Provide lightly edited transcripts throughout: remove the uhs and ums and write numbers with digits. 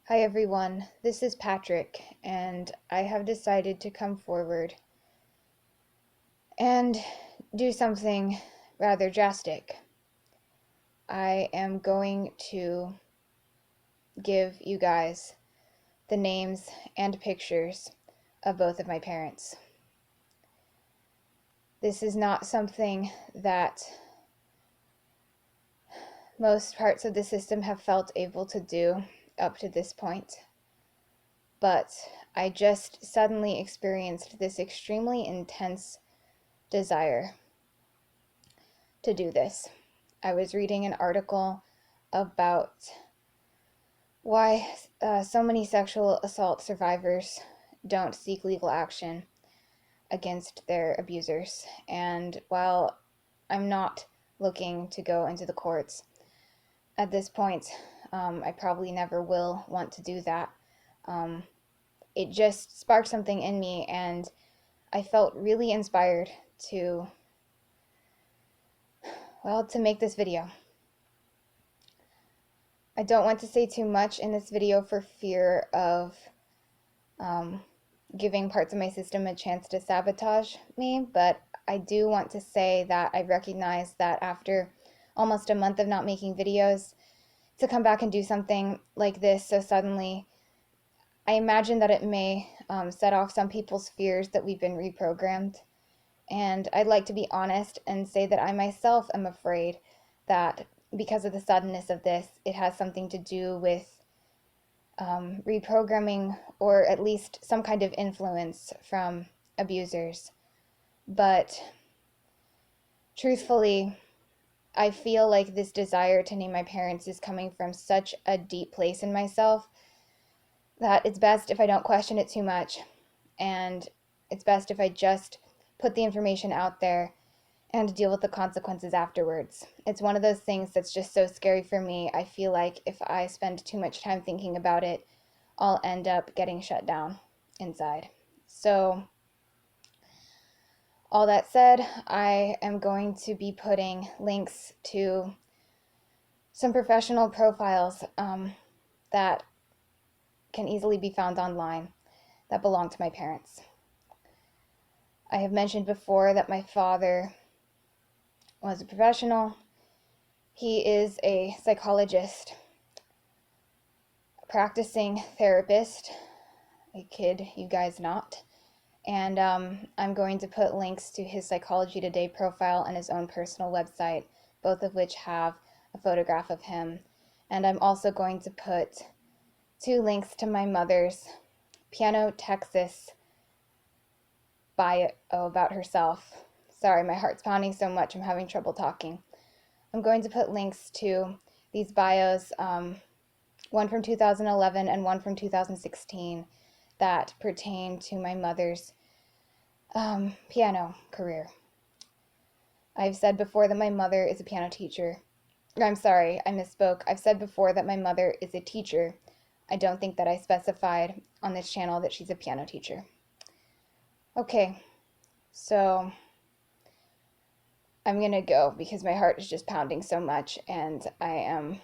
Hi everyone, this is Patrick, and I have decided to come forward and do something rather drastic. I am going to give you guys the names and pictures of both of my parents. This is not something that most parts of the system have felt able to do up to this point, but I just suddenly experienced this extremely intense desire to do this. I was reading an article about why so many sexual assault survivors don't seek legal action against their abusers. And while I'm not looking to go into the courts at this point, I probably never will want to do that. It just sparked something in me, and I felt really inspired to make this video. I don't want to say too much in this video for fear of giving parts of my system a chance to sabotage me, but I do want to say that I recognize that after almost a month of not making videos, to come back and do something like this so suddenly, I imagine that it may set off some people's fears that we've been reprogrammed. And I'd like to be honest and say that I myself am afraid that because of the suddenness of this, it has something to do with reprogramming, or at least some kind of influence from abusers. But truthfully, I feel like this desire to name my parents is coming from such a deep place in myself that it's best if I don't question it too much, and it's best if I just put the information out there and deal with the consequences afterwards. It's one of those things that's just so scary for me. I feel like if I spend too much time thinking about it, I'll end up getting shut down inside. So, all that said, I am going to be putting links to some professional profiles that can easily be found online that belong to my parents. I have mentioned before that my father was a professional. He is a psychologist, a practicing therapist. I kid you guys not. And I'm going to put links to his Psychology Today profile and his own personal website, both of which have a photograph of him. And I'm also going to put 2 links to my mother's Piano Texas bio about herself. Sorry, my heart's pounding so much I'm having trouble talking. I'm going to put links to these bios, one from 2011 and one from 2016, that pertain to my mother's piano career. I've said before that my mother is a piano teacher. I'm sorry, I misspoke. I've said before that my mother is a teacher. I don't think that I specified on this channel that she's a piano teacher. Okay, so I'm gonna go because my heart is just pounding so much and I am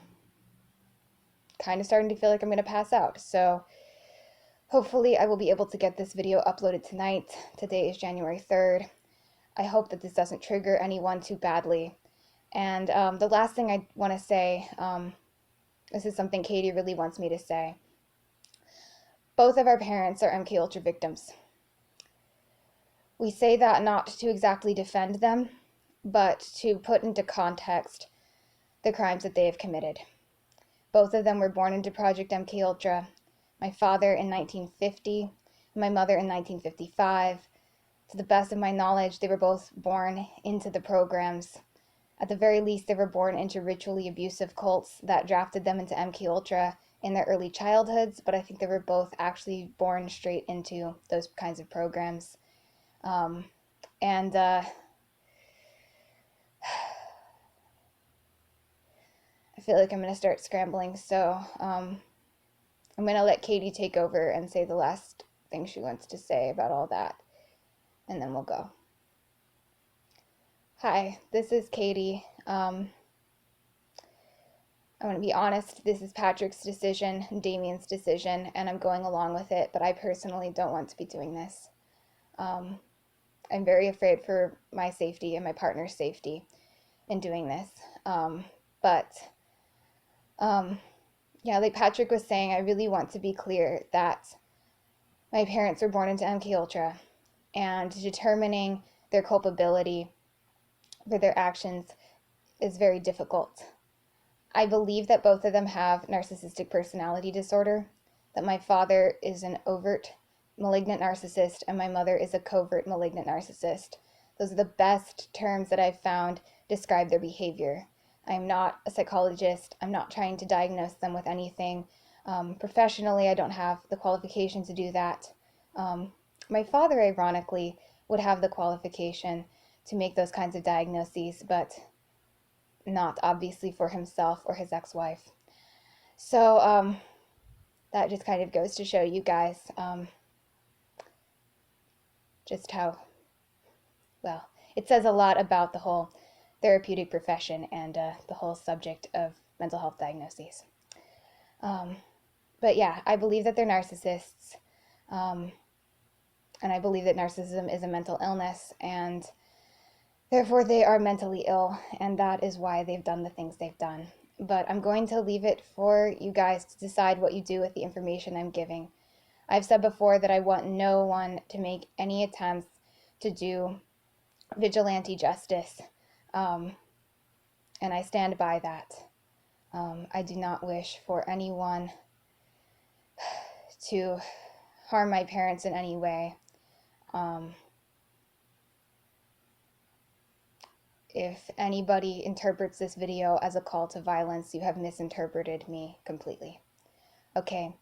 kind of starting to feel like I'm gonna pass out. So hopefully I will be able to get this video uploaded tonight. Today is January 3rd. I hope that this doesn't trigger anyone too badly. And the last thing I want to say, this is something Katie really wants me to say. Both of our parents are MK Ultra victims. We say that not to exactly defend them, but to put into context the crimes that they have committed. Both of them were born into Project MK Ultra. My father in 1950, my mother in 1955. To the best of my knowledge, they were both born into the programs. At the very least, they were born into ritually abusive cults that drafted them into MK Ultra in their early childhoods, but I think they were both actually born straight into those kinds of programs. I feel like I'm going to start scrambling, so I'm going to let Katie take over and say the last thing she wants to say about all that, and then we'll go. Hi, this is Katie. I'm I want to be honest, this is Patrick's decision, Damien's decision, and I'm going along with it, but I personally don't want to be doing this. Um, I'm very afraid for my safety and my partner's safety in doing this. But yeah, like Patrick was saying, I really want to be clear that my parents were born into MK Ultra, and determining their culpability for their actions is very difficult. I believe that both of them have narcissistic personality disorder, that my father is an overt malignant narcissist and my mother is a covert malignant narcissist. Those are the best terms that I've found describe their behavior. I'm not a psychologist. I'm not trying to diagnose them with anything. Professionally, I don't have the qualification to do that. My father, ironically, would have the qualification to make those kinds of diagnoses, but not obviously for himself or his ex-wife. So that just kind of goes to show you guys just how, well, it says a lot about the whole therapeutic profession and the whole subject of mental health diagnoses. But yeah, I believe that they're narcissists, and I believe that narcissism is a mental illness, and therefore they are mentally ill, and that is why they've done the things they've done. But I'm going to leave it for you guys to decide what you do with the information I'm giving. I've said before that I want no one to make any attempts to do vigilante justice, and I stand by that. I do not wish for anyone to harm my parents in any way. If anybody interprets this video as a call to violence, you have misinterpreted me completely. Okay,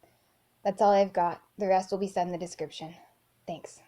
that's all I've got. The rest will be said in the description. Thanks.